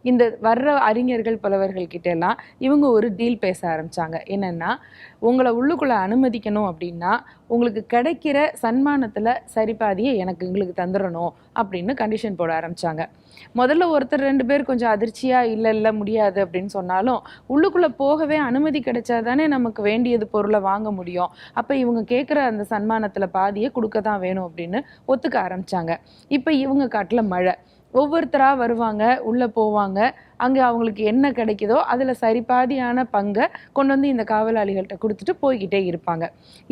இந்த வர்ற அறிஞர்கள் புலவர்கள் கிட்ட எல்லாம் இவங்க ஒரு டீல் பேச ஆரம்பிச்சாங்க. என்னன்னா, உங்களை உள்ளுக்குள்ள அனுமதிக்கணும் அப்படின்னா உங்களுக்கு கிடைக்கிற சன்மானத்துல சரிபாதியை எங்களுக்கு தந்துடணும் அப்படின்னு கண்டிஷன் போட ஆரம்பிச்சாங்க. முதல்ல ஒருத்தர் 2 பேர் கொஞ்சம் அதிர்ச்சியா இல்ல இல்ல முடியாது அப்படின்னு சொன்னாலும் உள்ளுக்குள்ள போகவே அனுமதி கிடைச்சாதானே நமக்கு வேண்டியது பொருளை வாங்க முடியும். அப்ப இவங்க கேட்குற அந்த சன்மானத்துல பாதியை கொடுக்க தான் வேணும் அப்படின்னு ஒத்துக்க ஆரம்பிச்சாங்க. இப்ப இவங்க காட்டுல மழை. ஒவ்வொருத்தரா வருவாங்க, உள்ள போவாங்க. அங்க அவங்களுக்கு என்ன கிடைக்குதோ அதுல சரிபாதியான பங்கை கொண்டு வந்து இந்த காவலாளிகள்கிட்ட கொடுத்துட்டு போய்கிட்டே இருப்பாங்க.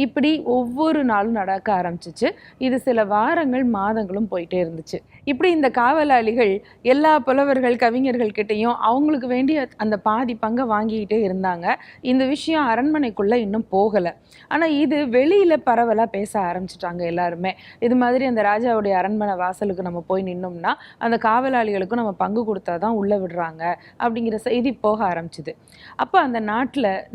இப்படி ஒவ்வொரு நாளும் நடக்க ஆரம்பிச்சிச்சு. இது சில வாரங்கள் மாதங்களும் போயிட்டே இருந்துச்சு. இப்படி இந்த காவலாளிகள் எல்லா புலவர்கள் கவிஞர்கள் கிட்டையும் அவங்களுக்கு வேண்டிய அந்த பாதி பங்கை வாங்கிக்கிட்டே இருந்தாங்க. இந்த விஷயம் அரண்மனைக்குள்ள இன்னும் போகல. ஆனா இது வெளியில பரவலா பேச ஆரம்பிச்சிட்டாங்க எல்லாருமே. இது மாதிரி அந்த ராஜாவுடைய அரண்மனை வாசலுக்கு நம்ம போய் நின்னோம்னா அந்த காவலாளிகளுக்கும் நம்ம பங்கு கொடுத்தாதான் உள்ள விடுறாங்க அப்படிங்கிற செய்தி போக ஆரம்பிச்சுது. அப்ப அந்த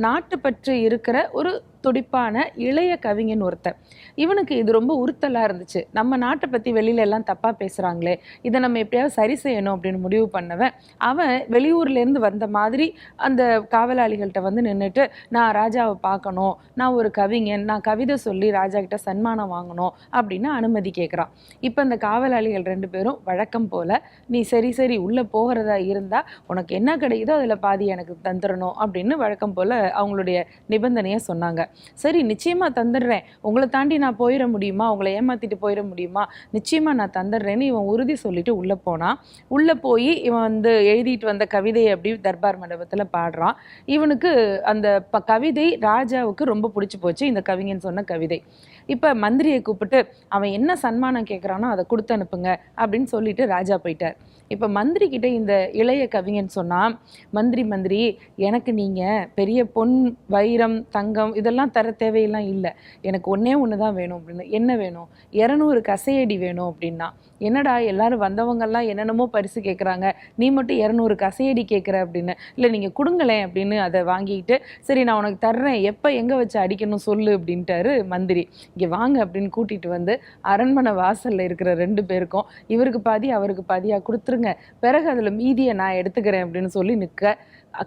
நாட்டுப்பற்று இருக்கிற ஒரு துடிப்பான இளைய கவிஞன் ஒருத்தர். இவனுக்கு இது ரொம்ப உறுத்தலா இருந்துச்சு. நம்ம நாட்டை பத்தி வெளியில எல்லாம் தப்பா பேசுறாங்களே, இதை நம்ம எப்படியாவது சரி செய்யணும் அப்படின்னு முடிவு பண்ணவன் அவன் வெளியூர்ல இருந்து வந்த மாதிரி அந்த காவலாளிகள்கிட்ட வந்து நின்றுட்டு, நான் ராஜாவை பார்க்கணும், நான் ஒரு கவிஞன், நான் கவிதை சொல்லி ராஜா கிட்ட சன்மானம் வாங்கணும் அப்படின்னு அனுமதி கேட்குறான். இப்போ இந்த காவலாளிகள் 2 பேரும் வழக்கம் போல, நீ சரி சரி உள்ள போகிறதா இருந்தா உனக்கு என்ன கிடைக்குதோ அதுல பாதி எனக்கு தந்துடணும் அப்படின்னு வழக்கம் போல அவங்களுடைய நிபந்தனையை சொன்னாங்க. சரி, நிச்சயமா தந்துடுறேன், உங்களை தாண்டி நான் போயிட முடியுமா, உங்களை ஏமாத்திட்டு போயிட முடியுமா, நிச்சயமா நான் தந்துடுறேன்னு இவன் உறுதி சொல்லிட்டு உள்ள போனான். உள்ள போய் இவன் வந்து எழுதிட்டு வந்த கவிதையை அப்படி தர்பார் மண்டபத்துல பாடுறான். இவனுக்கு அந்த கவிதை ராஜாவுக்கு ரொம்ப பிடிச்சு போச்சு, இந்த கவிஞன் சொன்ன கவிதை. இப்ப மந்திரியை கூப்பிட்டு அவன் என்ன சன்மானம் கேட்குறானோ அதை கொடுத்து அனுப்புங்க அப்படின்னு சொல்லிட்டு ராஜா போயிட்டார். இப்ப மந்திரி கிட்ட இந்த இளைய கவிஞன் சொன்னா, மந்திரி எனக்கு நீங்க பெரிய பொன் வைரம் தங்கம் இதெல்லாம் தர தேவையெல்லாம் இல்லை, எனக்கு ஒன்னே ஒண்ணுதான் வேணும் அப்படின்னு. என்ன வேணும்? 200 கசையடி வேணும் அப்படின்னா. என்னடா எல்லாரும் வந்தவங்கெல்லாம் என்னென்னமோ பரிசு கேட்குறாங்க, நீ மட்டும் 200 கசையடி கேட்குற அப்படின்னு. இல்லை நீங்கள் கொடுங்களேன் அப்படின்னு அதை வாங்கிட்டு, சரி நான் உனக்கு தர்றேன், எப்போ எங்கே வச்சு அடிக்கணும் சொல்லு அப்படின்ட்டாரு மந்திரி. இங்கே வாங்க அப்படின்னு கூட்டிட்டு வந்து அரண்மனை வாசல்ல இருக்கிற 2 பேருக்கும் இவருக்கு பாதி அவருக்கு பாதியாக கொடுத்துருங்க, பிறகு அதில் மீதியை நான் எடுத்துக்கிறேன் அப்படின்னு சொல்லி நிற்க,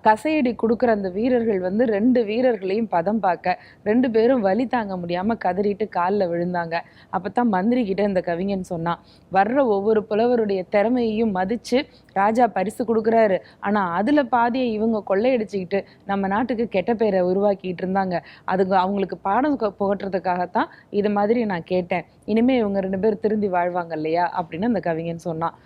கசையடி கொடுக்குற அந்த வீரர்கள் வந்து 2 வீரர்களையும் பதம் பார்க்க 2 பேரும் வலி தாங்க முடியாம கதறிட்டு காலில் விழுந்தாங்க. அப்பதான் மந்திரி கிட்ட இந்த கவிஞன் சொன்னான், வர்ற ஒவ்வொரு புலவருடைய திறமையையும் மதிச்சு ராஜா பரிசு கொடுக்குறாரு, ஆனா அதுல பாதியை இவங்க கொள்ளையடிச்சுக்கிட்டு நம்ம நாட்டுக்கு கெட்ட பேரை உருவாக்கிட்டு இருந்தாங்க, அதுக்கு அவங்களுக்கு பாடம் புகட்டுறதுக்காகத்தான் இது மாதிரி நான் கேட்டேன், இனிமே இவங்க 2 பேர் திருந்தி வாழ்வாங்க இல்லையா அப்படின்னு அந்த கவிஞன் சொன்னான்.